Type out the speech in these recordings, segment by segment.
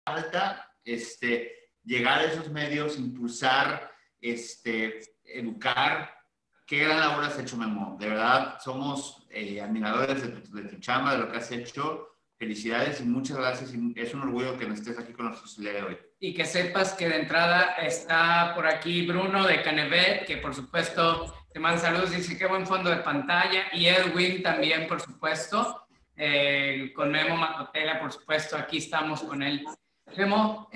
falta llegar a esos medios, impulsar, educar. Qué gran labor has hecho, Memo. De verdad, somos admiradores de tu chamba, de lo que has hecho. Felicidades y muchas gracias. Y es un orgullo que no estés aquí con nosotros el día de hoy. Y que sepas que de entrada está por aquí Bruno de Canevet, que por supuesto te manda saludos, dice qué buen fondo de pantalla. Y Edwin también, por supuesto. Con Memo Macotela, por supuesto, aquí estamos con él. Memo,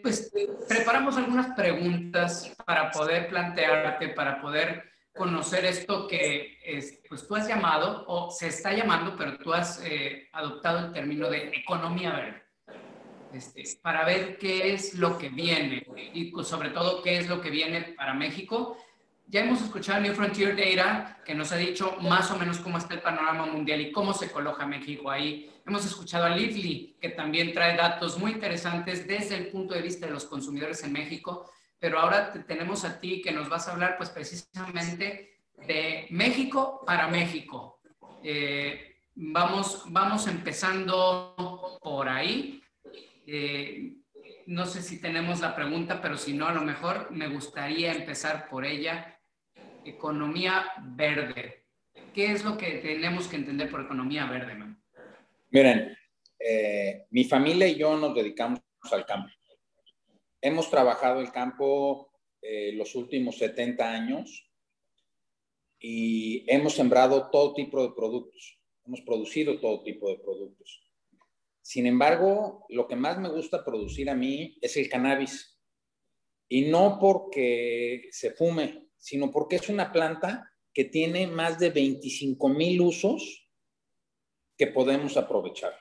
pues preparamos algunas preguntas para poder plantearte, para poder conocer esto que pues tú has llamado, o se está llamando, pero tú has adoptado el término de economía verde. Para ver qué es lo que viene y pues, sobre todo qué es lo que viene para México. Ya hemos escuchado New Frontier Data, que nos ha dicho más o menos cómo está el panorama mundial y cómo se coloca México ahí. Hemos escuchado a Leafly, que también trae datos muy interesantes desde el punto de vista de los consumidores en México, pero ahora tenemos a ti que nos vas a hablar pues precisamente de México para México. Vamos empezando por ahí. No sé si tenemos la pregunta, pero si no, a lo mejor me gustaría empezar por ella. Economía verde. ¿Qué es lo que tenemos que entender por economía verde, man? Miren, mi familia y yo nos dedicamos al campo. Hemos trabajado el campo los últimos 70 años y hemos sembrado todo tipo de productos. Hemos producido todo tipo de productos. Sin embargo, lo que más me gusta producir a mí es el cannabis. Y no porque se fume, sino porque es una planta que tiene más de 25,000 usos que podemos aprovechar.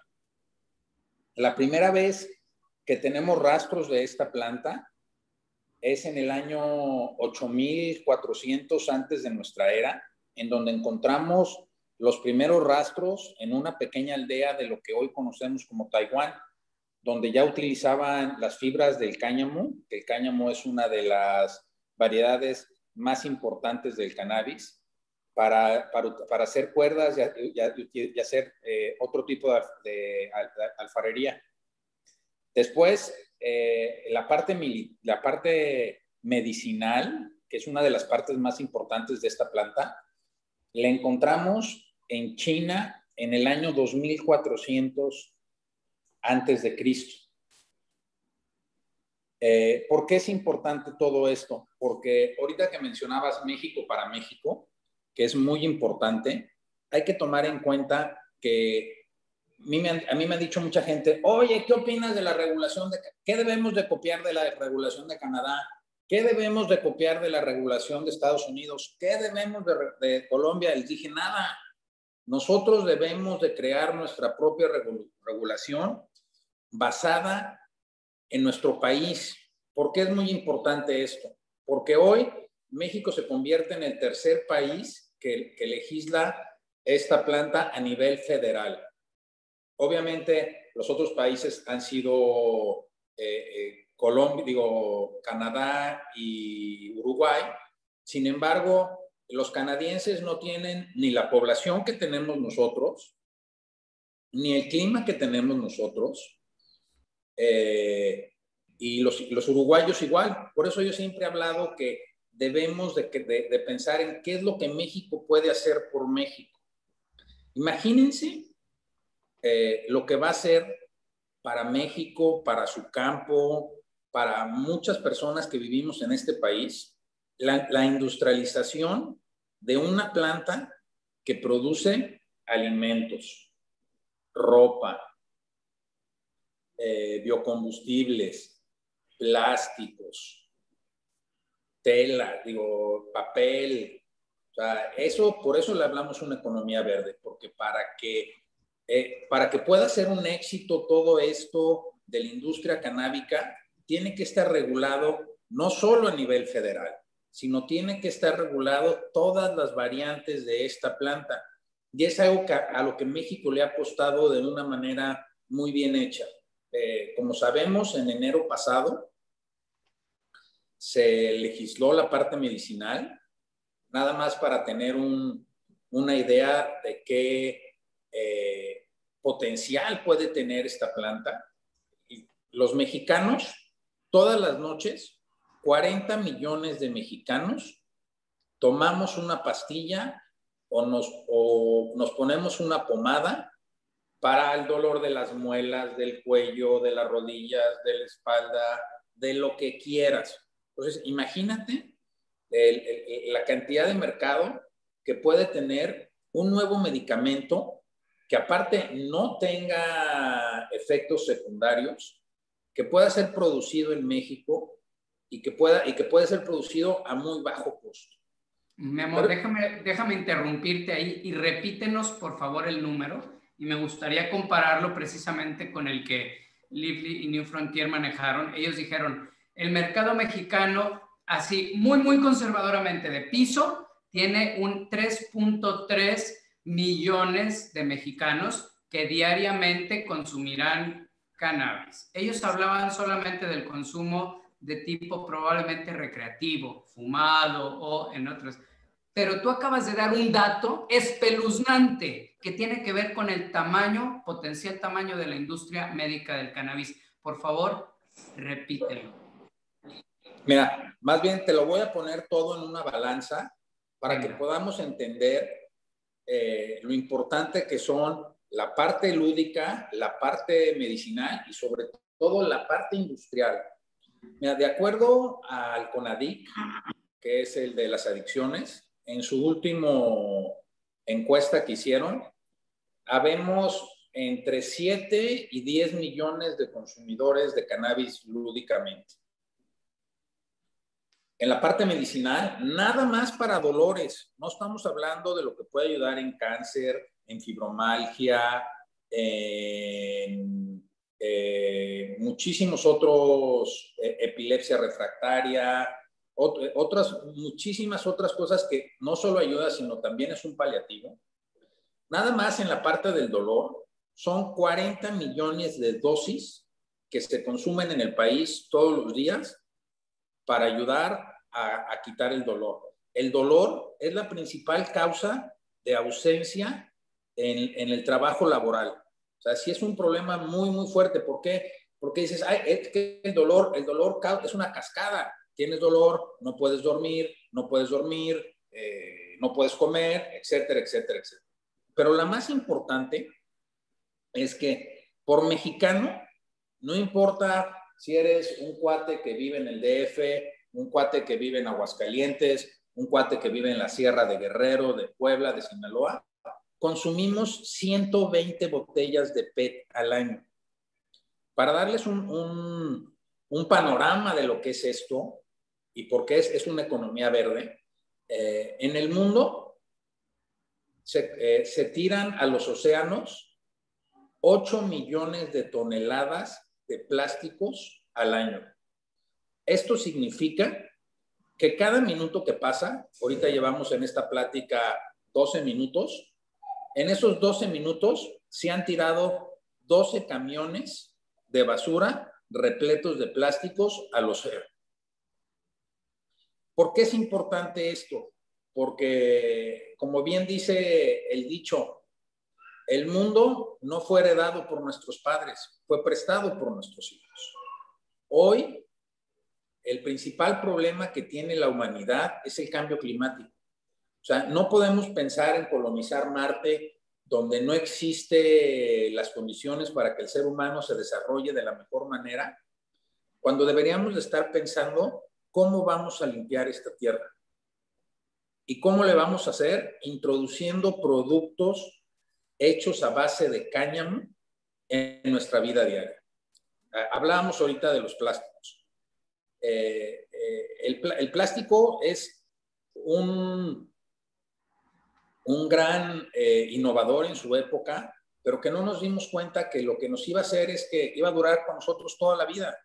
La primera vez que tenemos rastros de esta planta es en el año 8400 antes de nuestra era, en donde encontramos los primeros rastros en una pequeña aldea de lo que hoy conocemos como Taiwán, donde ya utilizaban las fibras del cáñamo, que el cáñamo es una de las variedades más importantes del cannabis, para hacer cuerdas y hacer otro tipo de alfarería. Después, la parte medicinal, que es una de las partes más importantes de esta planta, la encontramos en China en el año 2400 antes de Cristo. ¿Por qué es importante todo esto? Porque ahorita que mencionabas México para México, que es muy importante, hay que tomar en cuenta que a mí me ha dicho mucha gente, oye, ¿qué opinas de la regulación? ¿Qué debemos de copiar de la regulación de Canadá? ¿Qué debemos de copiar de la regulación de Estados Unidos? ¿Qué debemos de Colombia? Les dije, nada. Nosotros debemos de crear nuestra propia regulación basada en nuestro país. ¿Por qué es muy importante esto? Porque hoy México se convierte en el tercer país que legisla esta planta a nivel federal. Obviamente, los otros países han sido Canadá y Uruguay. Sin embargo, los canadienses no tienen ni la población que tenemos nosotros, ni el clima que tenemos nosotros, y los uruguayos igual. Por eso yo siempre he hablado que debemos de pensar en qué es lo que México puede hacer por México. Imagínense lo que va a hacer para México, para su campo, para muchas personas que vivimos en este país, la industrialización de una planta que produce alimentos, ropa, biocombustibles, plásticos, tela, papel. O sea, por eso le hablamos una economía verde, porque para que pueda ser un éxito todo esto de la industria canábica, tiene que estar regulado no solo a nivel federal, sino tiene que estar regulado todas las variantes de esta planta. Y es algo a lo que México le ha apostado de una manera muy bien hecha. Como sabemos, en enero pasado se legisló la parte medicinal, nada más para tener una idea de qué potencial puede tener esta planta. Y los mexicanos, todas las noches, 40 millones de mexicanos tomamos una pastilla o nos ponemos una pomada para el dolor de las muelas, del cuello, de las rodillas, de la espalda, de lo que quieras. Entonces, imagínate la cantidad de mercado que puede tener un nuevo medicamento que aparte no tenga efectos secundarios, que pueda ser producido en México y que puede ser producido a muy bajo costo. Memo, déjame interrumpirte ahí y repítenos, por favor, el número. Y me gustaría compararlo precisamente con el que Lively y New Frontier manejaron. Ellos dijeron, el mercado mexicano, así muy conservadoramente de piso, tiene un 3.3 millones de mexicanos que diariamente consumirán cannabis. Ellos hablaban solamente del consumo de tipo probablemente recreativo, fumado o en otros. Pero tú acabas de dar un dato espeluznante que tiene que ver con el tamaño, potencial tamaño de la industria médica del cannabis. Por favor, repítelo. Mira, más bien te lo voy a poner todo en una balanza para que podamos entender lo importante que son la parte lúdica, la parte medicinal y sobre todo la parte industrial. Mira, de acuerdo al CONADIC, que es el de las adicciones, en su último encuesta que hicieron, habemos entre 7 y 10 millones de consumidores de cannabis lúdicamente. En la parte medicinal, nada más para dolores. No estamos hablando de lo que puede ayudar en cáncer, en fibromialgia, en muchísimos otros, epilepsia refractaria, muchísimas otras cosas que no solo ayuda, sino también es un paliativo. Nada más en la parte del dolor, son 40 millones de dosis que se consumen en el país todos los días para ayudar a quitar el dolor. El dolor es la principal causa de ausencia en el trabajo laboral. O sea, sí es un problema muy fuerte. ¿Por qué? Porque dices, ay, es que el dolor es una cascada. Tienes dolor, no puedes dormir, no puedes comer, etcétera. Pero la más importante es que por mexicano, no importa si eres un cuate que vive en el DF, un cuate que vive en Aguascalientes, un cuate que vive en la Sierra de Guerrero, de Puebla, de Sinaloa, consumimos 120 botellas de PET al año. Para darles un panorama de lo que es esto y por qué es una economía verde, en el mundo se tiran a los océanos 8 millones de toneladas de plásticos al año. Esto significa que cada minuto que pasa, ahorita llevamos en esta plática 12 minutos, en esos 12 minutos se han tirado 12 camiones de basura repletos de plásticos al océano. ¿Por qué es importante esto? Porque, como bien dice el dicho, el mundo no fue heredado por nuestros padres, fue prestado por nuestros hijos. Hoy, el principal problema que tiene la humanidad es el cambio climático. O sea, no podemos pensar en colonizar Marte donde no existen las condiciones para que el ser humano se desarrolle de la mejor manera, cuando deberíamos de estar pensando cómo vamos a limpiar esta tierra. ¿Y cómo le vamos a hacer? Introduciendo productos hechos a base de cáñamo en nuestra vida diaria. Hablábamos ahorita de los plásticos. El plástico es un gran innovador en su época, pero que no nos dimos cuenta que lo que nos iba a hacer es que iba a durar con nosotros toda la vida.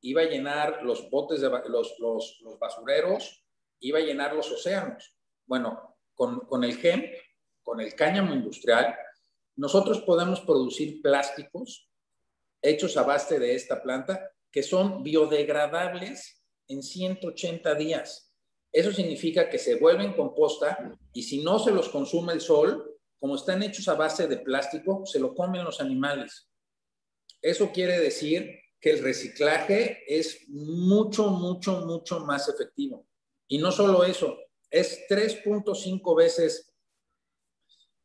Iba a llenar los botes, los basureros, iba a llenar los océanos. Bueno, con el hemp, con el cáñamo industrial, nosotros podemos producir plásticos hechos a base de esta planta que son biodegradables en 180 días. Eso significa que se vuelven composta y si no se los consume el sol, como están hechos a base de plástico, se lo comen los animales. Eso quiere decir que el reciclaje es mucho, mucho, mucho más efectivo. Y no solo eso, es 3.5 veces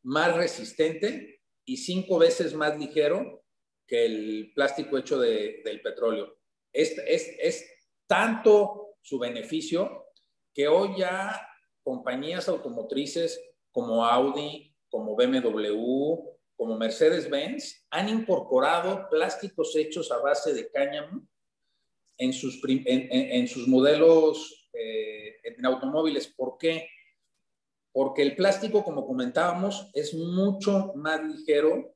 más resistente y 5 veces más ligero que el plástico hecho del petróleo. Es tanto su beneficio que hoy ya compañías automotrices como Audi, como BMW, como Mercedes-Benz han incorporado plásticos hechos a base de cáñamo en sus modelos en automóviles. ¿Por qué? Porque el plástico, como comentábamos, es mucho más ligero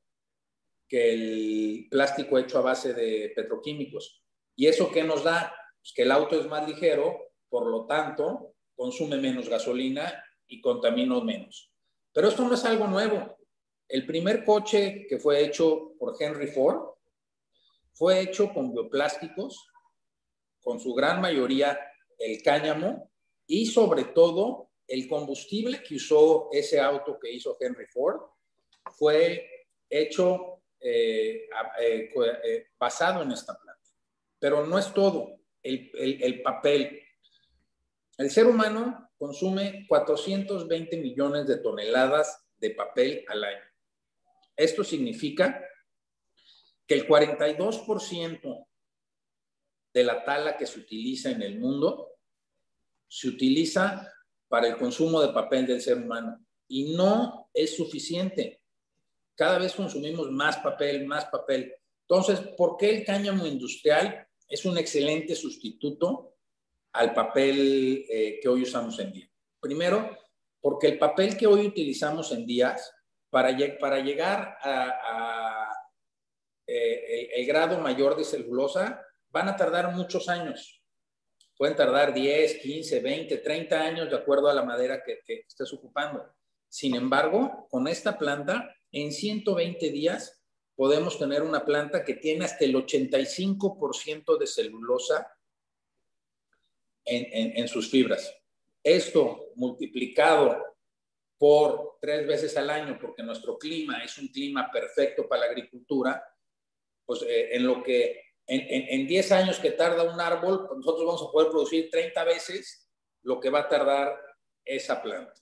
que el plástico hecho a base de petroquímicos. ¿Y eso qué nos da? Pues que el auto es más ligero, por lo tanto, consume menos gasolina y contamina menos. Pero esto no es algo nuevo. El primer coche que fue hecho por Henry Ford fue hecho con bioplásticos, con su gran mayoría el cáñamo y sobre todo el combustible que usó ese auto que hizo Henry Ford fue hecho basado en esta planta. Pero no es todo, el papel. El ser humano consume 420 millones de toneladas de papel al año. Esto significa que el 42% de la tala que se utiliza en el mundo se utiliza para el consumo de papel del ser humano. Y no es suficiente. Cada vez consumimos más papel, más papel. Entonces, ¿por qué el cáñamo industrial es un excelente sustituto al papel que hoy usamos en día? Primero, porque el papel que hoy utilizamos en días, para llegar el grado mayor de celulosa, van a tardar muchos años. Pueden tardar 10, 15, 20, 30 años de acuerdo a la madera que estés ocupando. Sin embargo, con esta planta, en 120 días podemos tener una planta que tiene hasta el 85% de celulosa en sus fibras. Esto multiplicado por 3 veces al año, porque nuestro clima es un clima perfecto para la agricultura, pues en 10 años que tarda un árbol, pues nosotros vamos a poder producir 30 veces lo que va a tardar esa planta.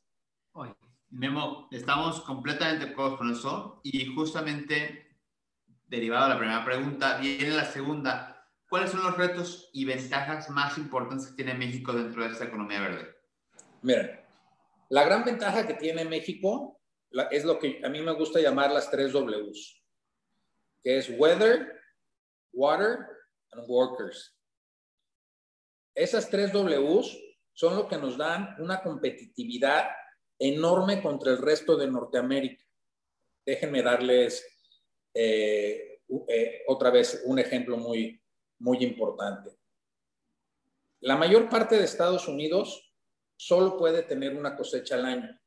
Memo, estamos completamente de acuerdo con eso y justamente derivado de la primera pregunta, viene la segunda. ¿Cuáles son los retos y ventajas más importantes que tiene México dentro de esta economía verde? Miren, la gran ventaja que tiene México es lo que a mí me gusta llamar las 3 Ws, que es weather, water and workers. Esas 3 Ws son lo que nos dan una competitividad enorme contra el resto de Norteamérica. Déjenme darles otra vez un ejemplo muy, muy importante. La mayor parte de Estados Unidos solo puede tener una cosecha al año,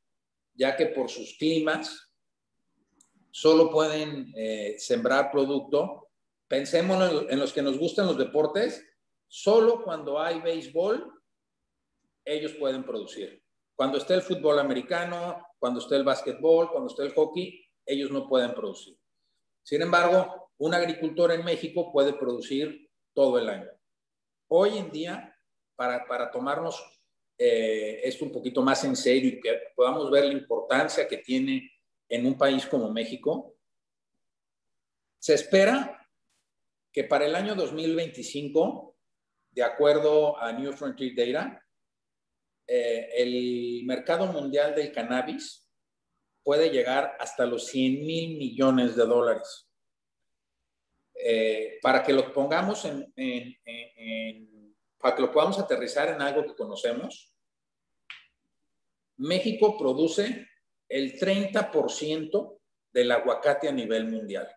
ya que por sus climas solo pueden sembrar producto. Pensemos en los que nos gustan los deportes, solo cuando hay béisbol ellos pueden producir. Cuando esté el fútbol americano, cuando esté el básquetbol, cuando esté el hockey, ellos no pueden producir. Sin embargo, un agricultor en México puede producir todo el año. Hoy en día, para tomarnos esto un poquito más en serio y que podamos ver la importancia que tiene en un país como México, se espera que para el año 2025, de acuerdo a New Frontier Data, el mercado mundial del cannabis puede llegar hasta los 100,000 millones de dólares. Para que lo pongamos para que lo podamos aterrizar en algo que conocemos, México produce el 30% del aguacate a nivel mundial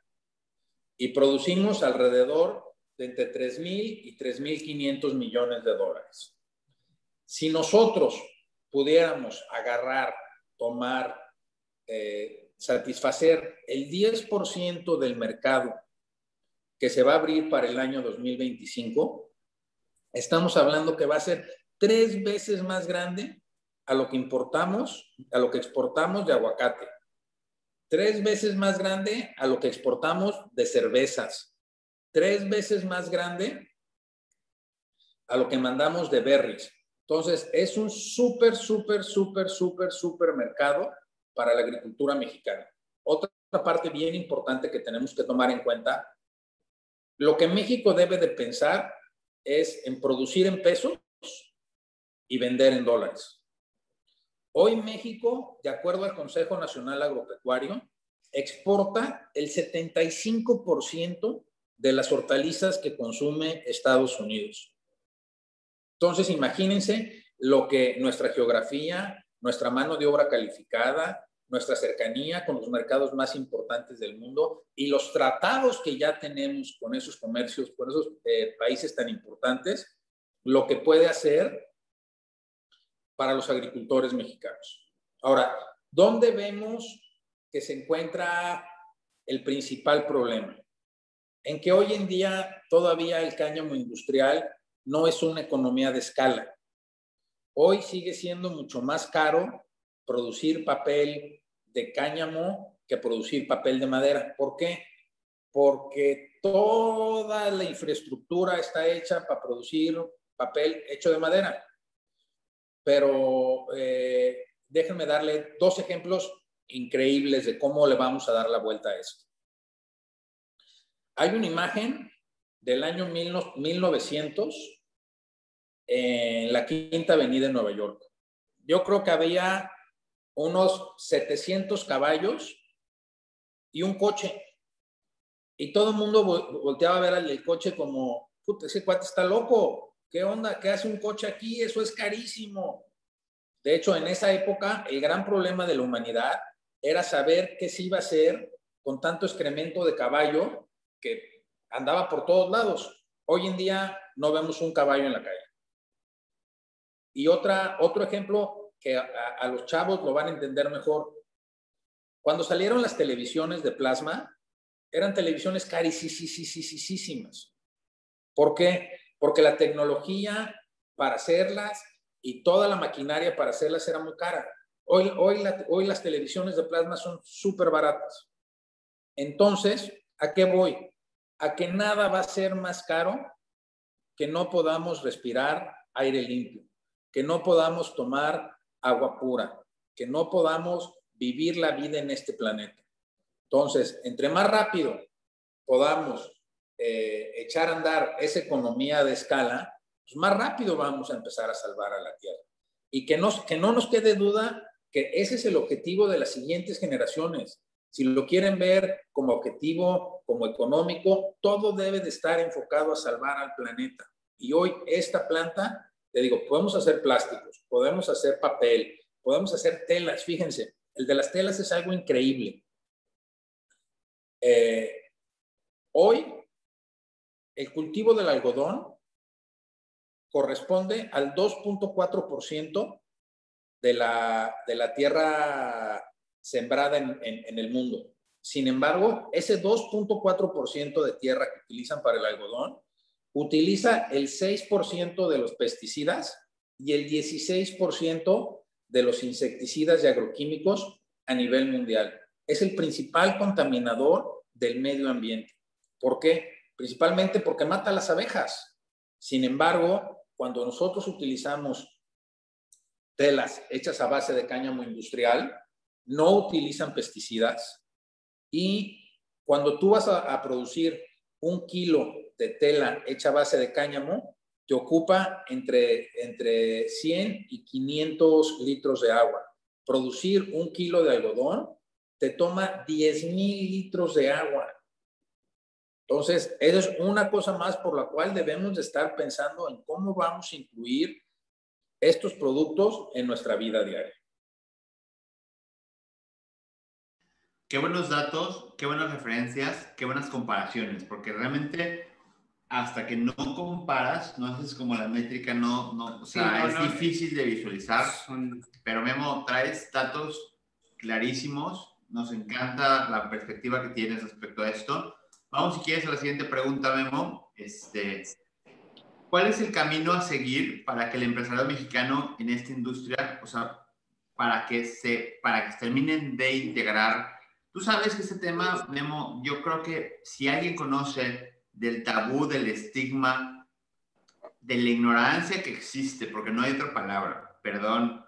y producimos alrededor de entre 3,000 y 3,500 millones de dólares. Si nosotros pudiéramos agarrar, tomar, satisfacer el 10% del mercado que se va a abrir para el año 2025, estamos hablando que va a ser 3 veces más grande a lo que importamos, a lo que exportamos de aguacate. 3 veces más grande a lo que exportamos de cervezas. 3 veces más grande a lo que mandamos de berries. Entonces, es un súper mercado para la agricultura mexicana. Otra parte bien importante que tenemos que tomar en cuenta, lo que México debe de pensar es en producir en pesos y vender en dólares. Hoy México, de acuerdo al Consejo Nacional Agropecuario, exporta el 75% de las hortalizas que consume Estados Unidos. Entonces, imagínense lo que nuestra geografía, nuestra mano de obra calificada, nuestra cercanía con los mercados más importantes del mundo y los tratados que ya tenemos con esos comercios, con esos países tan importantes, lo que puede hacer para los agricultores mexicanos. Ahora, ¿dónde vemos que se encuentra el principal problema? En que hoy en día todavía el cáñamo industrial no es una economía de escala. Hoy sigue siendo mucho más caro producir papel de cáñamo que producir papel de madera. ¿Por qué? Porque toda la infraestructura está hecha para producir papel hecho de madera. Pero déjenme darle 2 ejemplos increíbles de cómo le vamos a dar la vuelta a esto. Hay una imagen del año 1900 en la Quinta Avenida en Nueva York. Yo creo que había unos 700 caballos y un coche. Y todo el mundo volteaba a ver al coche como, puta, ese cuate está loco. ¿Qué onda? ¿Qué hace un coche aquí? Eso es carísimo. De hecho, en esa época, el gran problema de la humanidad era saber qué se iba a hacer con tanto excremento de caballo que andaba por todos lados. Hoy en día no vemos un caballo en la calle. Y otro ejemplo que a los chavos lo van a entender mejor. Cuando salieron las televisiones de plasma, eran televisiones carísimas. ¿Por qué? Porque la tecnología para hacerlas y toda la maquinaria para hacerlas era muy cara. Hoy las televisiones de plasma son súper baratas. Entonces, ¿a qué voy? A que nada va a ser más caro que no podamos respirar aire limpio, que no podamos tomar agua pura, que no podamos vivir la vida en este planeta. Entonces, entre más rápido podamos echar a andar esa economía de escala, pues más rápido vamos a empezar a salvar a la Tierra. Y que no nos quede duda que ese es el objetivo de las siguientes generaciones. Si lo quieren ver como objetivo, como económico, todo debe de estar enfocado a salvar al planeta. Y hoy esta planta, te digo, podemos hacer plásticos, podemos hacer papel, podemos hacer telas. Fíjense, el de las telas es algo increíble. Hoy, el cultivo del algodón corresponde al 2.4% de la tierra sembrada en el mundo. Sin embargo, ese 2.4% de tierra que utilizan para el algodón utiliza el 6% de los pesticidas y el 16% de los insecticidas y agroquímicos a nivel mundial. Es el principal contaminador del medio ambiente. ¿Por qué? Principalmente porque mata a las abejas. Sin embargo, cuando nosotros utilizamos telas hechas a base de cáñamo industrial, no utilizan pesticidas, y cuando tú vas a producir 1 kilo de tela hecha a base de cáñamo, te ocupa entre 100 y 500 litros de agua. Producir 1 kilo de algodón te toma 10,000 litros de agua. Entonces, eso es una cosa más por la cual debemos de estar pensando en cómo vamos a incluir estos productos en nuestra vida diaria. Qué buenos datos, qué buenas referencias, qué buenas comparaciones, porque realmente hasta que no comparas, no haces como la métrica, o sea, es difícil de visualizar. Pero Memo, traes datos clarísimos, nos encanta la perspectiva que tienes respecto a esto. Vamos, si quieres, a la siguiente pregunta, Memo. ¿Cuál es el camino a seguir para que el empresario mexicano en esta industria, o sea, para que se terminen de integrar? Tú sabes que este tema, Memo, yo creo que si alguien conoce del tabú, del estigma, de la ignorancia que existe, porque no hay otra palabra, perdón,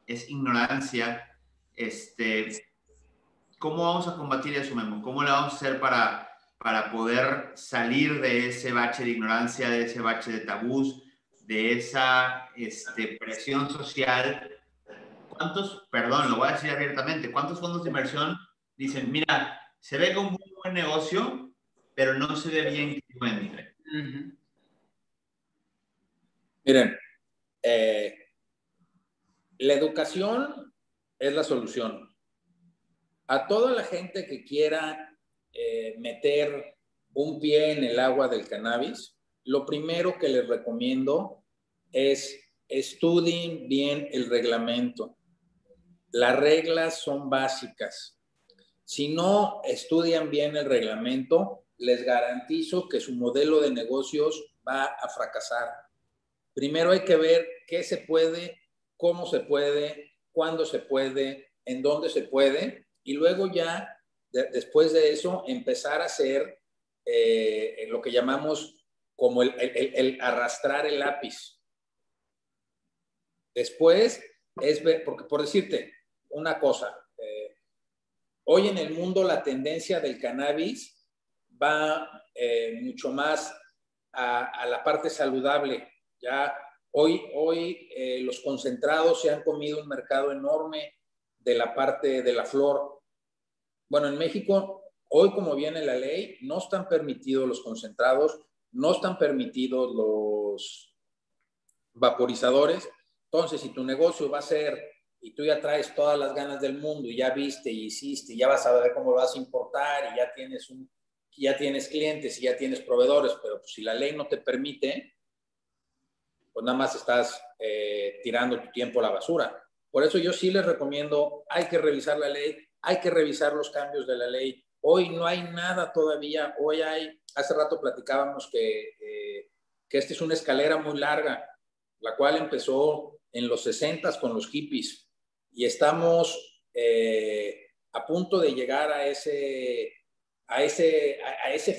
es ignorancia. ¿Cómo vamos a combatir eso, Memo? ¿Cómo le vamos a hacer para poder salir de ese bache de ignorancia, de ese bache de tabús, de esa presión social? Perdón, lo voy a decir abiertamente, ¿cuántos fondos de inversión dicen, mira, se ve como un buen negocio, pero no se ve bien que vende? Miren, la educación es la solución. A toda la gente que quiera meter un pie en el agua del cannabis, lo primero que les recomiendo es estudien bien el reglamento. Las reglas son básicas. Si no estudian bien el reglamento, les garantizo que su modelo de negocios va a fracasar. Primero hay que ver qué se puede, cómo se puede, cuándo se puede, en dónde se puede, y luego ya, después de eso, empezar a hacer lo que llamamos como el arrastrar el lápiz. Después es ver, porque por decirte una cosa, hoy en el mundo la tendencia del cannabis va mucho más a la parte saludable. Ya hoy los concentrados se han comido un mercado enorme de la parte de la flor. Bueno, en México, hoy como viene la ley, no están permitidos los concentrados, no están permitidos los vaporizadores. Entonces, si tu negocio va a ser, y tú ya traes todas las ganas del mundo, y ya viste y hiciste, y ya vas a ver cómo lo vas a importar, y ya tienes clientes, y ya tienes proveedores, pero pues, si la ley no te permite, pues nada más estás tirando tu tiempo a la basura. Por eso yo sí les recomiendo, hay que revisar la ley, hay que revisar los cambios de la ley. Hoy no hay nada todavía, hace rato platicábamos que esta es una escalera muy larga, la cual empezó en los 60s con los hippies, y estamos a punto de llegar a ese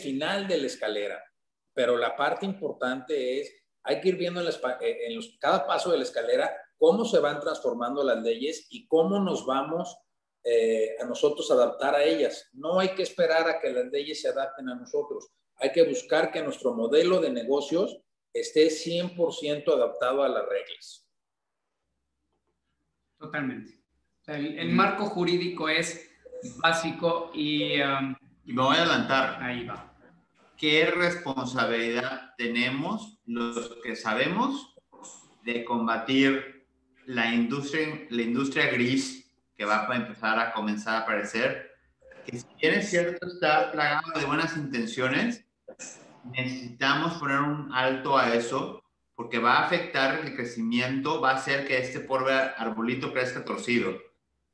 final de la escalera. Pero la parte importante es, hay que ir viendo cada paso de la escalera cómo se van transformando las leyes y cómo nos vamos a nosotros adaptar a ellas. No hay que esperar a que las leyes se adapten a nosotros. Hay que buscar que nuestro modelo de negocios esté 100% adaptado a las reglas. Totalmente. O sea, el marco jurídico es básico y me voy a adelantar. Ahí va. ¿Qué responsabilidad tenemos los que sabemos de combatir la industria gris que va a empezar a comenzar a aparecer? Que si bien es cierto está plagado de buenas intenciones, necesitamos poner un alto a eso, porque va a afectar el crecimiento, va a hacer que este pobre arbolito crezca torcido.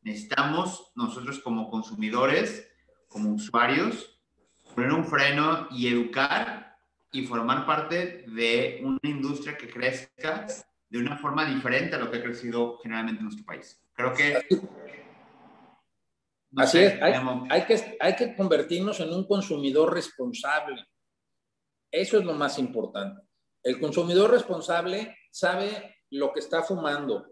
Necesitamos nosotros como consumidores, como usuarios, poner un freno y educar y formar parte de una industria que crezca de una forma diferente a lo que ha crecido generalmente en nuestro país. Creo que... Así es, hay que convertirnos en un consumidor responsable. Eso es lo más importante. El consumidor responsable sabe lo que está fumando.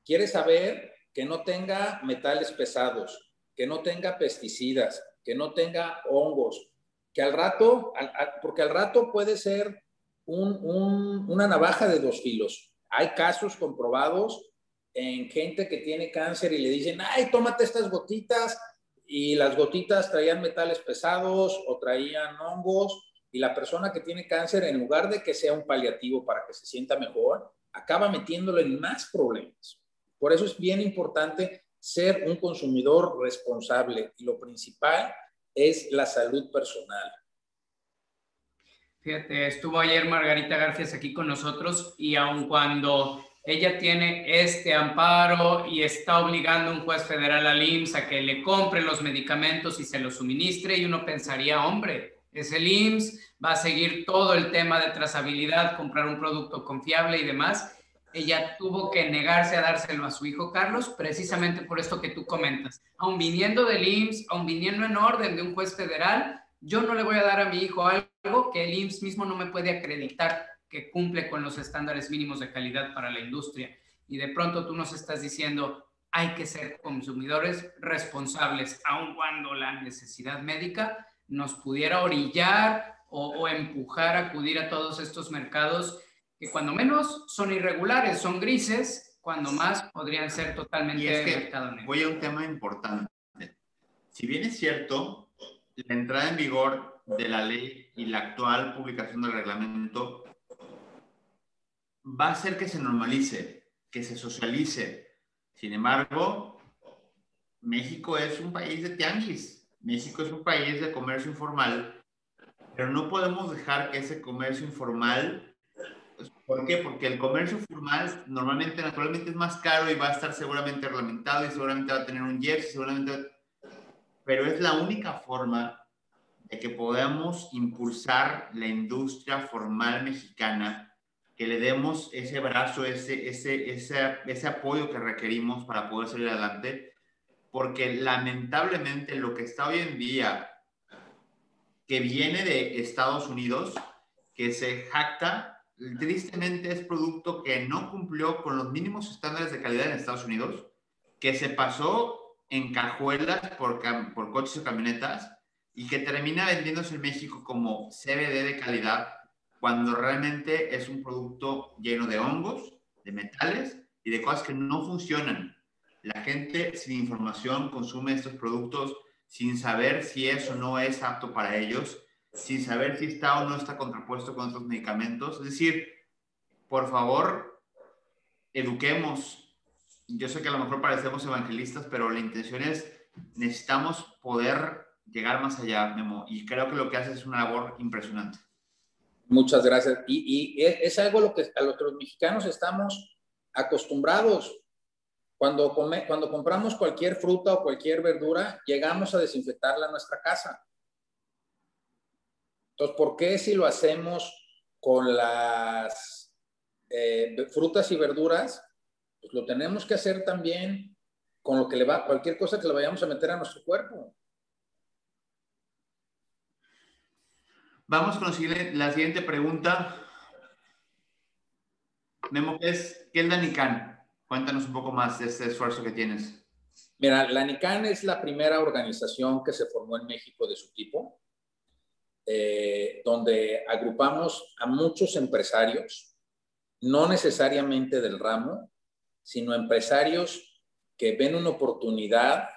Quiere saber que no tenga metales pesados, que no tenga pesticidas, que no tenga hongos, que al rato, porque al rato puede ser una navaja de dos filos. Hay casos comprobados en gente que tiene cáncer y le dicen, ay, tómate estas gotitas, y las gotitas traían metales pesados o traían hongos, y la persona que tiene cáncer, en lugar de que sea un paliativo para que se sienta mejor, acaba metiéndolo en más problemas. Por eso es bien importante ser un consumidor responsable, y lo principal es la salud personal. Fíjate, estuvo ayer Margarita Garfias aquí con nosotros, y aun cuando ella tiene este amparo y está obligando a un juez federal al IMSS a que le compre los medicamentos y se los suministre, y uno pensaría, hombre, es el IMSS, va a seguir todo el tema de trazabilidad, comprar un producto confiable y demás. Ella tuvo que negarse a dárselo a su hijo Carlos, precisamente por esto que tú comentas. Aun viniendo del IMSS, aun viniendo en orden de un juez federal, yo no le voy a dar a mi hijo algo que el IMSS mismo no me puede acreditar que cumple con los estándares mínimos de calidad para la industria. Y de pronto tú nos estás diciendo, hay que ser consumidores responsables, aun cuando la necesidad médica nos pudiera orillar o empujar a acudir a todos estos mercados que cuando menos son irregulares, son grises, cuando más podrían ser totalmente y es que mercado negro. voy a un tema importante. Si bien es cierto, la entrada en vigor de la ley y la actual publicación del reglamento va a hacer que se normalice, que se socialice. Sin embargo, México es un país de tianguis, México es un país de comercio informal, pero no podemos dejar que ese comercio informal, ¿por qué? Porque el comercio formal normalmente, naturalmente es más caro y va a estar seguramente reglamentado y seguramente va a tener un IEPS, seguramente, pero es la única forma de que podamos impulsar la industria formal mexicana, que le demos ese brazo, ese apoyo que requerimos para poder salir adelante, porque lamentablemente lo que está hoy en día, que viene de Estados Unidos, que se jacta, tristemente es producto que no cumplió con los mínimos estándares de calidad en Estados Unidos, que se pasó en cajuelas por coches o camionetas, y que termina vendiéndose en México como CBD de calidad, cuando realmente es un producto lleno de hongos, de metales y de cosas que no funcionan. La gente sin información consume estos productos sin saber si eso no es apto para ellos, sin saber si está o no está contrapuesto con otros medicamentos. Es decir, por favor, eduquemos. Yo sé que a lo mejor parecemos evangelistas, pero la intención es, necesitamos poder llegar más allá, Memo, y creo que lo que haces es una labor impresionante. Muchas gracias. Y es algo a lo que los mexicanos estamos acostumbrados. Cuando compramos cualquier fruta o cualquier verdura, llegamos a desinfectarla en nuestra casa. Entonces, ¿por qué si lo hacemos con las frutas y verduras, pues lo tenemos que hacer también con lo que cualquier cosa que le vayamos a meter a nuestro cuerpo? Vamos con la siguiente pregunta. Memo, ¿qué es la NICAN? Cuéntanos un poco más de este esfuerzo que tienes. Mira, la NICAN es la primera organización que se formó en México de su tipo, donde agrupamos a muchos empresarios, no necesariamente del ramo, sino empresarios que ven una oportunidad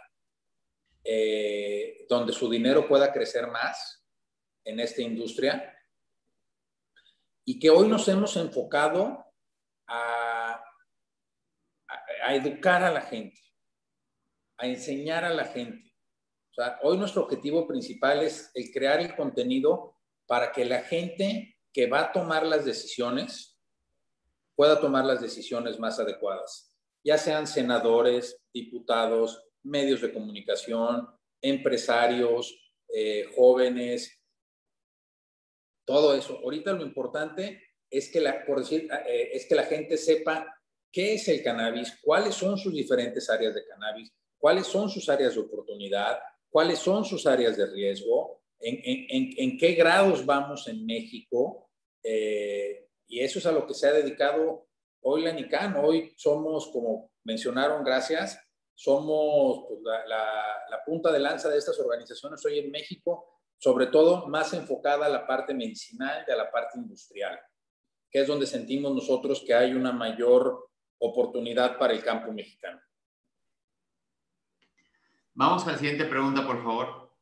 donde su dinero pueda crecer más en esta industria, y que hoy nos hemos enfocado a educar a la gente, a enseñar a la gente. O sea, hoy nuestro objetivo principal es el crear el contenido para que la gente que va a tomar las decisiones pueda tomar las decisiones más adecuadas, ya sean senadores, diputados, medios de comunicación, empresarios, jóvenes, todo eso. Ahorita lo importante es que la gente sepa qué es el cannabis, cuáles son sus diferentes áreas de cannabis, cuáles son sus áreas de oportunidad, cuáles son sus áreas de riesgo, en qué grados vamos en México, y eso es a lo que se ha dedicado hoy la NICAN. Hoy somos, como mencionaron, gracias, somos pues, la punta de lanza de estas organizaciones hoy en México, sobre todo más enfocada a la parte medicinal y a la parte industrial, que es donde sentimos nosotros que hay una mayor oportunidad para el campo mexicano. Vamos a la siguiente pregunta, por favor.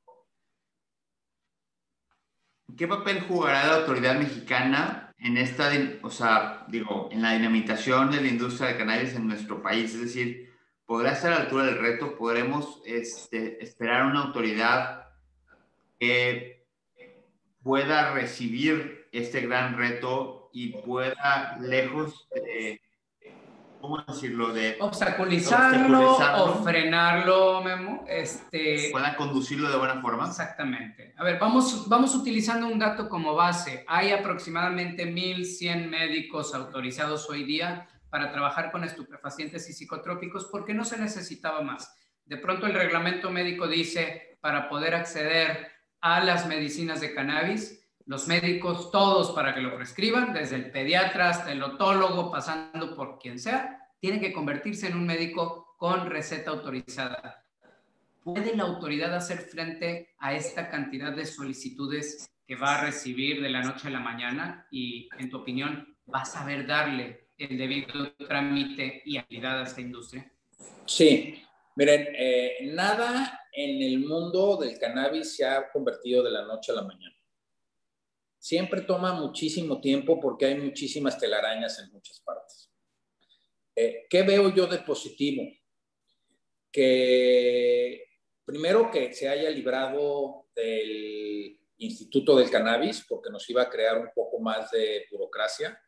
¿Qué papel jugará la autoridad mexicana en en la dinamización de la industria de cannabis en nuestro país? Es decir, ¿podrá estar a la altura del reto? ¿Podremos esperar una autoridad que pueda recibir este gran reto y pueda, lejos de, ¿cómo decirlo?, de obstaculizarlo o frenarlo, Memo? pueda conducirlo de buena forma. Exactamente. A ver, vamos utilizando un dato como base. Hay aproximadamente 1,100 médicos autorizados hoy día para trabajar con estupefacientes y psicotrópicos porque no se necesitaba más. De pronto el reglamento médico dice, para poder acceder a las medicinas de cannabis. Los médicos, todos para que lo prescriban, desde el pediatra hasta el otólogo, pasando por quien sea, tiene que convertirse en un médico con receta autorizada. ¿Puede la autoridad hacer frente a esta cantidad de solicitudes que va a recibir de la noche a la mañana? Y, en tu opinión, ¿va a saber darle el debido trámite y habilidad a esta industria? Sí, miren, nada en el mundo del cannabis se ha convertido de la noche a la mañana. Siempre toma muchísimo tiempo porque hay muchísimas telarañas en muchas partes. ¿Qué veo yo de positivo? Que primero que se haya librado del Instituto del Cannabis, porque nos iba a crear un poco más de burocracia.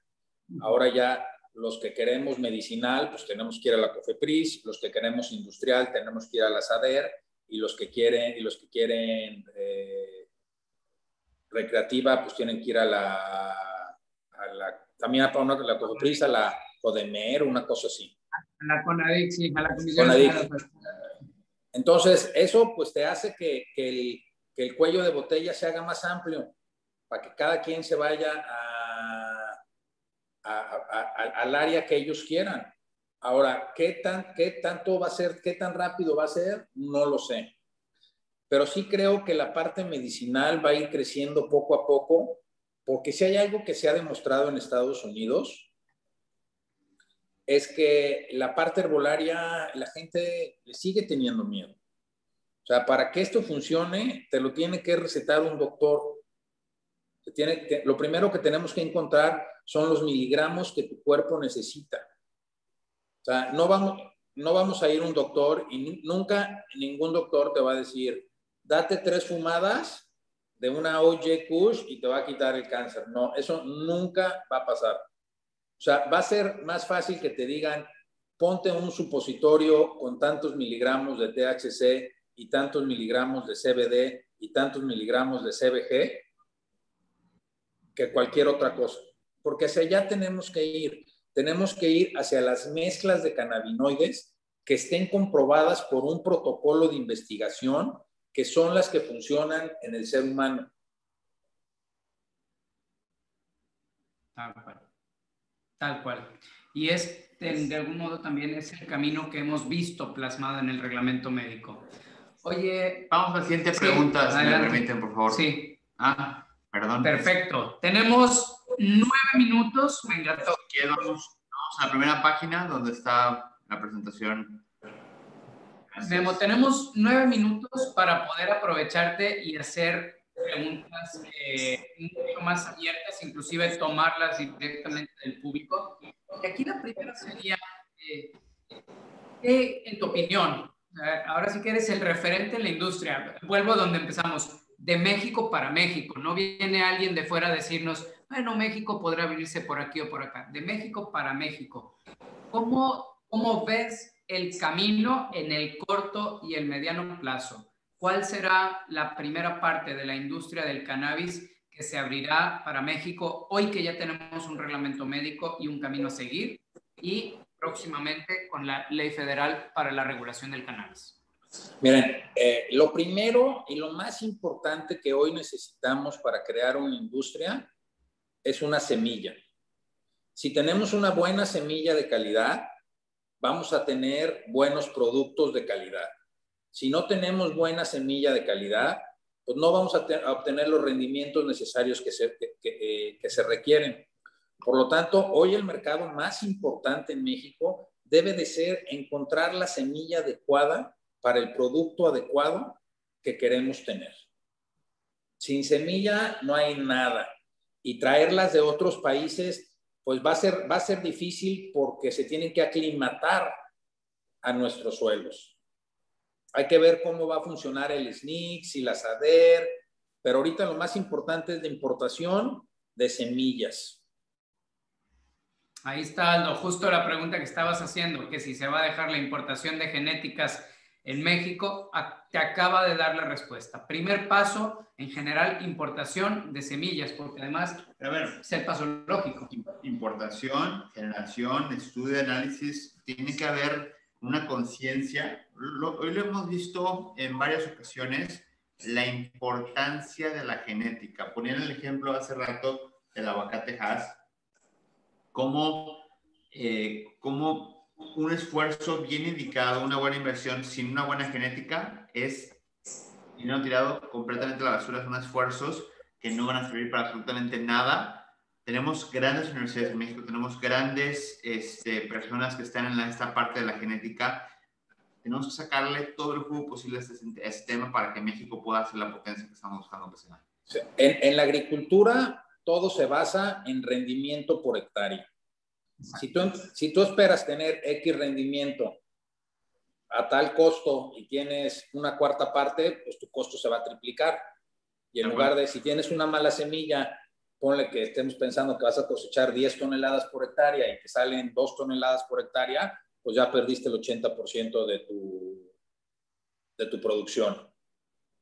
Ahora ya los que queremos medicinal, pues tenemos que ir a la COFEPRIS, los que queremos industrial, tenemos que ir a la SADER, y los que quieren recreativa, pues tienen que ir a la también a la COFEPRIS, a la CODEMER, una cosa así. A la CONADIC, sí, a la Comisión Nacional. Entonces, eso pues te hace que el cuello de botella se haga más amplio, para que cada quien se vaya al área que ellos quieran. Ahora, ¿qué tanto va a ser, qué tan rápido va a ser? No lo sé. Pero sí creo que la parte medicinal va a ir creciendo poco a poco, porque si hay algo que se ha demostrado en Estados Unidos, es que la parte herbolaria, la gente le sigue teniendo miedo. O sea, para que esto funcione, te lo tiene que recetar un doctor. Lo primero que tenemos que encontrar son los miligramos que tu cuerpo necesita. O sea, no vamos a ir a un doctor y nunca ningún doctor te va a decir, date 3 fumadas de una OJ Kush y te va a quitar el cáncer. No, eso nunca va a pasar. O sea, va a ser más fácil que te digan, ponte un supositorio con tantos miligramos de THC y tantos miligramos de CBD y tantos miligramos de CBG que cualquier otra cosa. Porque hacia allá tenemos que ir. Tenemos que ir hacia las mezclas de cannabinoides que estén comprobadas por un protocolo de investigación, que son las que funcionan en el ser humano. Tal cual. Y de algún modo también es el camino que hemos visto plasmado en el reglamento médico. Oye, vamos a la siguiente pregunta, si me permiten, por favor. Sí. Perdón. Perfecto. Tenemos 9 minutos. Me encantó. Vamos a la primera página donde está la presentación. Memo, tenemos 9 minutos para poder aprovecharte y hacer preguntas mucho más abiertas, inclusive tomarlas directamente del público. Y aquí la primera sería, en tu opinión, ahora sí que eres el referente en la industria, vuelvo a donde empezamos, de México para México, no viene alguien de fuera a decirnos, bueno, México podrá abrirse por aquí o por acá, de México para México. ¿Cómo ves el camino en el corto y el mediano plazo? ¿Cuál será la primera parte de la industria del cannabis que se abrirá para México hoy que ya tenemos un reglamento médico y un camino a seguir? Y próximamente con la ley federal para la regulación del cannabis. Miren, lo primero y lo más importante que hoy necesitamos para crear una industria es una semilla. Si tenemos una buena semilla de calidad, vamos a tener buenos productos de calidad. Si no tenemos buena semilla de calidad, pues no vamos a obtener los rendimientos necesarios que se requieren. Por lo tanto, hoy el mercado más importante en México debe de ser encontrar la semilla adecuada para el producto adecuado que queremos tener. Sin semilla no hay nada. Y traerlas de otros países, pues va a ser difícil porque se tienen que aclimatar a nuestros suelos. Hay que ver cómo va a funcionar el SNICS y la SADER, pero ahorita lo más importante es la importación de semillas. Ahí está, Aldo, justo la pregunta que estabas haciendo, que si se va a dejar la importación de genéticas en México, te acaba de dar la respuesta. Primer paso, en general, importación de semillas, porque además es el paso lógico. Importación, generación, estudio, análisis, tiene que haber una conciencia. Hoy lo hemos visto en varias ocasiones, la importancia de la genética. Ponían el ejemplo hace rato del aguacate Hass, cómo un esfuerzo bien indicado, una buena inversión sin una buena genética es dinero tirado completamente a la basura. Son esfuerzos que no van a servir para absolutamente nada. Tenemos grandes universidades en México, tenemos grandes personas que están en esta parte de la genética. Tenemos que sacarle todo el jugo posible a este tema para que México pueda ser la potencia que estamos buscando que sea. En la agricultura todo se basa en rendimiento por hectárea. Si tú esperas tener X rendimiento a tal costo y tienes una cuarta parte, pues tu costo se va a triplicar. Y en lugar de, si tienes una mala semilla, ponle que estemos pensando que vas a cosechar 10 toneladas por hectárea y te salen 2 toneladas por hectárea, pues ya perdiste el 80% de tu producción.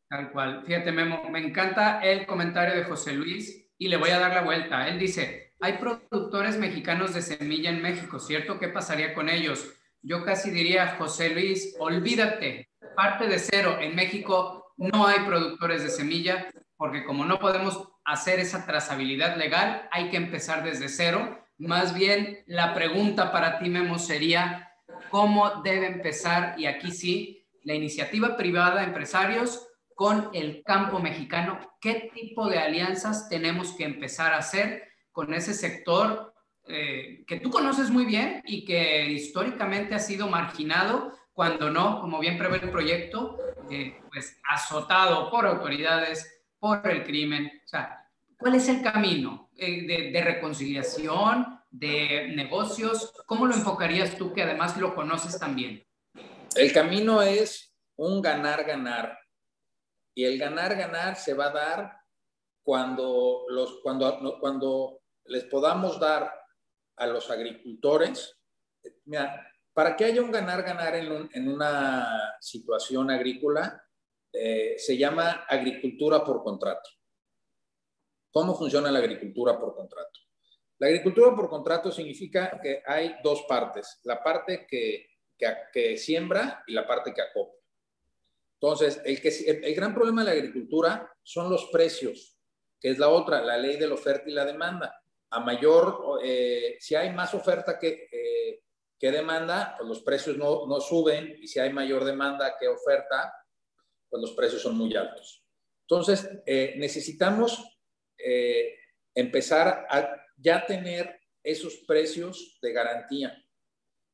Tal cual. Fíjate, Memo, me encanta el comentario de José Luis y le voy a dar la vuelta. Él dice, hay productores mexicanos de semilla en México, ¿cierto? ¿Qué pasaría con ellos? Yo casi diría, José Luis, olvídate, parte de cero. En México no hay productores de semilla porque como no podemos hacer esa trazabilidad legal, hay que empezar desde cero. Más bien, la pregunta para ti, Memo, sería, ¿cómo debe empezar? Y aquí sí, la iniciativa privada, empresarios, con el campo mexicano. ¿Qué tipo de alianzas tenemos que empezar a hacer con ese sector que tú conoces muy bien y que históricamente ha sido marginado, cuando no, como bien prevé el proyecto, pues azotado por autoridades, por el crimen? O sea, ¿cuál es el camino de reconciliación, de negocios? ¿Cómo lo enfocarías tú, que además lo conoces también? El camino es un ganar-ganar. Y el ganar-ganar se va a dar cuando les podamos dar a los agricultores. Mira, para que haya un ganar-ganar en una situación agrícola, se llama agricultura por contrato. ¿Cómo funciona la agricultura por contrato? La agricultura por contrato significa que hay dos partes, la parte que siembra y la parte que acopla. Entonces, el gran problema de la agricultura son los precios, que es la otra, la ley de la oferta y la demanda. A mayor, si hay más oferta que demanda, pues los precios no suben, y si hay mayor demanda que oferta, pues los precios son muy altos. Entonces, necesitamos empezar a ya tener esos precios de garantía.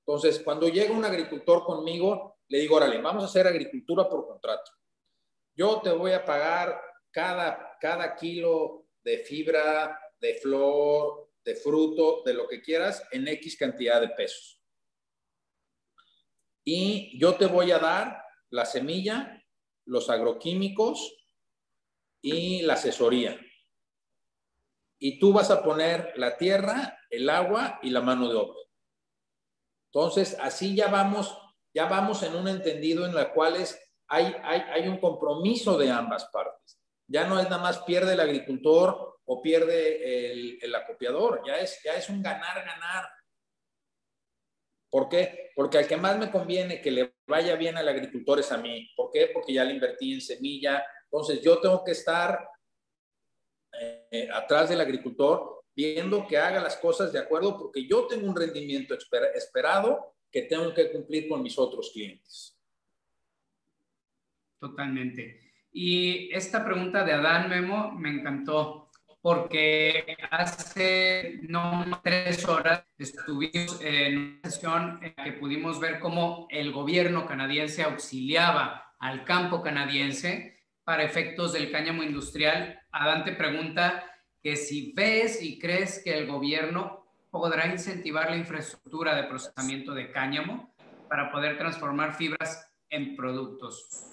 Entonces, cuando llega un agricultor conmigo, le digo, órale, vamos a hacer agricultura por contrato. Yo te voy a pagar cada kilo de fibra, de flor, de fruto, de lo que quieras, en X cantidad de pesos. Y yo te voy a dar la semilla, los agroquímicos y la asesoría. Y tú vas a poner la tierra, el agua y la mano de obra. Entonces, así ya vamos en un entendido en la cual hay un compromiso de ambas partes. Ya no es nada más pierde el agricultor o pierde el acopiador, ya es un ganar-ganar. ¿Por qué? Porque al que más me conviene que le vaya bien al agricultor es a mí. ¿Por qué? Porque ya le invertí en semilla. Entonces, yo tengo que estar atrás del agricultor viendo que haga las cosas de acuerdo, porque yo tengo un rendimiento esperado que tengo que cumplir con mis otros clientes. Totalmente. Y esta pregunta de Adán, Memo, me encantó, porque hace no 3 horas estuvimos en una sesión en la que pudimos ver cómo el gobierno canadiense auxiliaba al campo canadiense para efectos del cáñamo industrial. Adán te pregunta que si ves y crees que el gobierno podrá incentivar la infraestructura de procesamiento de cáñamo para poder transformar fibras en productos.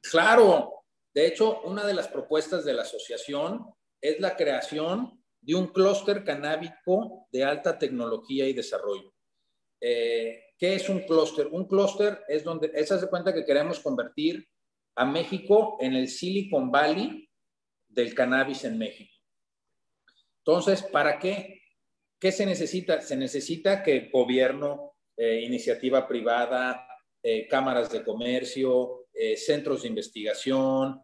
Claro, de hecho, una de las propuestas de la asociación es la creación de un clúster canábico de alta tecnología y desarrollo. ¿Qué es un clúster? Un clúster es donde, se hace cuenta que queremos convertir a México en el Silicon Valley del cannabis en México. Entonces, ¿para qué? ¿Qué se necesita? Se necesita que el gobierno, iniciativa privada, cámaras de comercio, centros de investigación,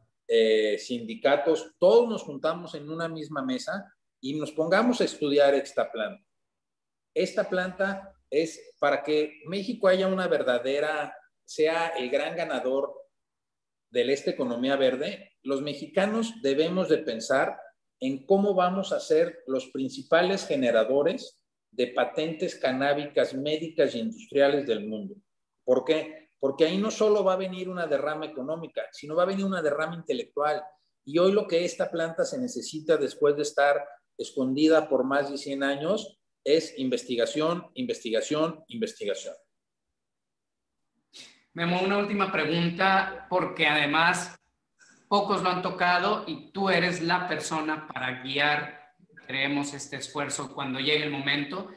sindicatos, todos nos juntamos en una misma mesa y nos pongamos a estudiar esta planta. Esta planta es para que México haya una verdadera, sea el gran ganador de esta economía verde. Los mexicanos debemos de pensar en cómo vamos a ser los principales generadores de patentes canábicas médicas e industriales del mundo. ¿Por qué? Porque ahí no solo va a venir una derrama económica, sino va a venir una derrama intelectual. Y hoy lo que esta planta se necesita después de estar escondida por más de 100 años es investigación, investigación, investigación. Memo, una última pregunta, porque además pocos lo han tocado y tú eres la persona para guiar, creemos, este esfuerzo cuando llegue el momento.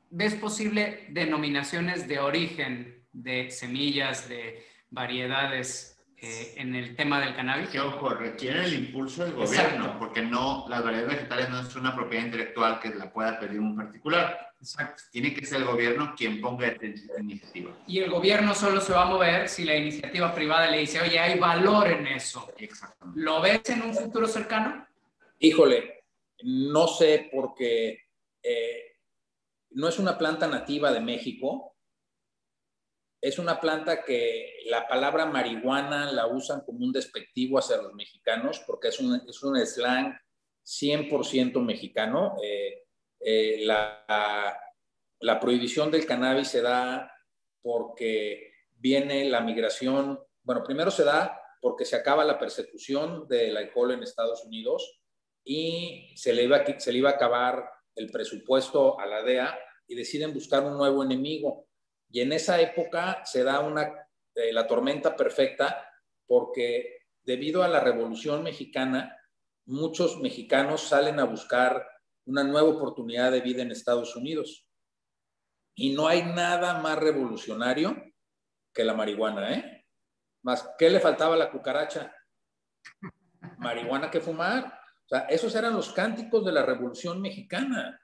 ¿Ves posible denominaciones de origen de semillas, de variedades en el tema del cannabis? Que ojo, requiere el impulso del gobierno, exacto, porque no, las variedades vegetales no es una propiedad intelectual que la pueda pedir un particular. Exacto. Tiene que ser el gobierno quien ponga esta iniciativa. Y el gobierno solo se va a mover si la iniciativa privada le dice, oye, hay valor en eso. Exactamente. ¿Lo ves en un futuro cercano? Híjole, no sé, porque no es una planta nativa de México. Es una planta que la palabra marihuana la usan como un despectivo hacia los mexicanos, porque es un slang 100% mexicano. La prohibición del cannabis se da porque viene la migración. Bueno, primero se da porque se acaba la persecución del alcohol en Estados Unidos y se le iba a acabar el presupuesto a la DEA y deciden buscar un nuevo enemigo. Y en esa época se da la tormenta perfecta porque debido a la Revolución Mexicana, muchos mexicanos salen a buscar una nueva oportunidad de vida en Estados Unidos. Y no hay nada más revolucionario que la marihuana, ¿eh? Más, ¿qué le faltaba a la cucaracha? Marihuana que fumar. O sea, esos eran los cánticos de la Revolución Mexicana.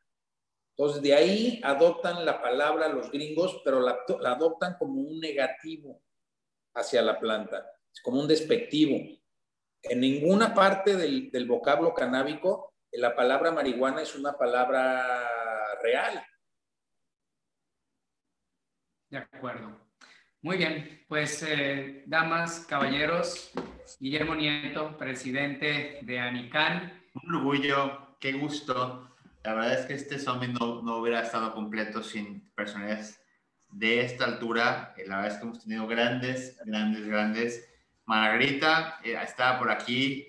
Entonces, de ahí adoptan la palabra los gringos, pero la adoptan como un negativo hacia la planta, como un despectivo. En ninguna parte del vocablo canábico, la palabra marihuana es una palabra real. De acuerdo. Muy bien, pues damas, caballeros, Guillermo Nieto, presidente de ANICAN. Un orgullo, qué gusto. La verdad es que este summit no hubiera estado completo sin personalidades de esta altura. La verdad es que hemos tenido grandes. Margarita estaba por aquí,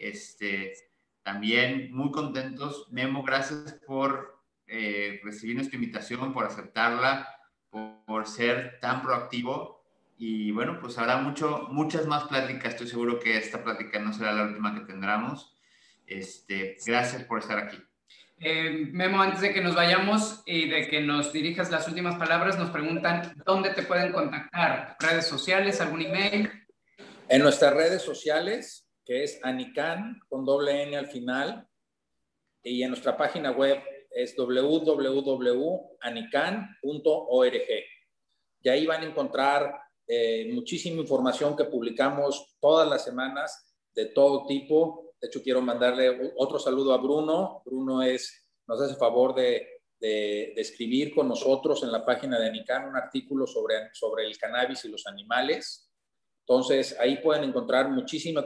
también muy contentos. Memo, gracias por recibir nuestra invitación, por aceptarla, por ser tan proactivo. Y bueno, pues habrá muchas más pláticas. Estoy seguro que esta plática no será la última que tendremos. Gracias por estar aquí. Memo, antes de que nos vayamos y de que nos dirijas las últimas palabras, nos preguntan dónde te pueden contactar. ¿Redes sociales? ¿Algún email? En nuestras redes sociales, que es ANICAN, con doble N al final, y en nuestra página web es www.anican.org. Y ahí van a encontrar muchísima información que publicamos todas las semanas de todo tipo. De hecho, quiero mandarle otro saludo a Bruno. Bruno nos hace favor de escribir con nosotros en la página de ANICAN un artículo sobre el cannabis y los animales. Entonces, ahí pueden encontrar muchísimo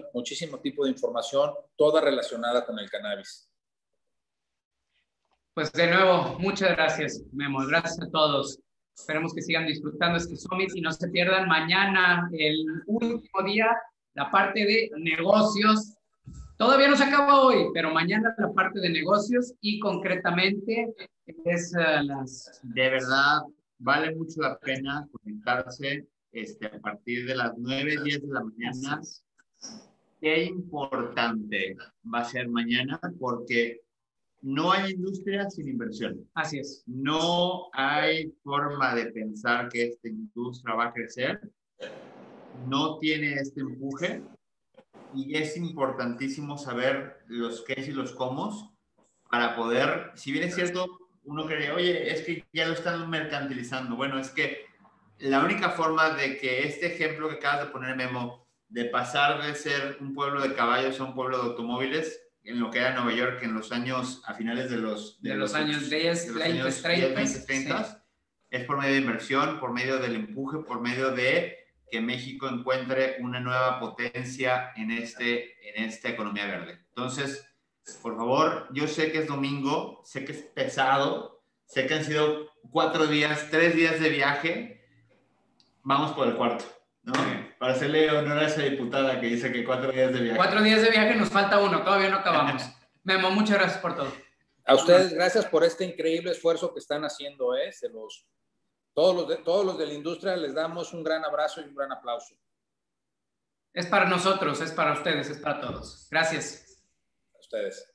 tipo de información, toda relacionada con el cannabis. Pues de nuevo, muchas gracias, Memo. Gracias a todos. Esperemos que sigan disfrutando este summit y no se pierdan mañana, el último día, la parte de negocios. Todavía no se acaba hoy, pero mañana la parte de negocios y concretamente es De verdad, vale mucho la pena conectarse a partir de las 9:10 de la mañana. Qué importante va a ser mañana porque no hay industria sin inversión. Así es. No hay forma de pensar que esta industria va a crecer. No tiene este empuje. Y es importantísimo saber los qués y los cómo para poder, si bien es cierto, uno cree, oye, es que ya lo están mercantilizando. Bueno, es que la única forma de que este ejemplo que acabas de poner, Memo, de pasar de ser un pueblo de caballos a un pueblo de automóviles, en lo que era Nueva York en los años, a finales de los años 10, 20, 30, sí, es por medio de inversión, por medio del empuje, por medio de que México encuentre una nueva potencia en esta economía verde. Entonces, por favor, yo sé que es domingo, sé que es pesado, sé que han sido 3 días de viaje, vamos por el cuarto, ¿no? Para hacerle honor a esa diputada que dice que 4 días de viaje. 4 días de viaje, nos falta uno, todavía no acabamos. Memo, muchas gracias por todo. A ustedes, gracias por este increíble esfuerzo que están haciendo, todos los de la industria les damos un gran abrazo y un gran aplauso. Es para nosotros, es para ustedes, es para todos. Gracias. A ustedes.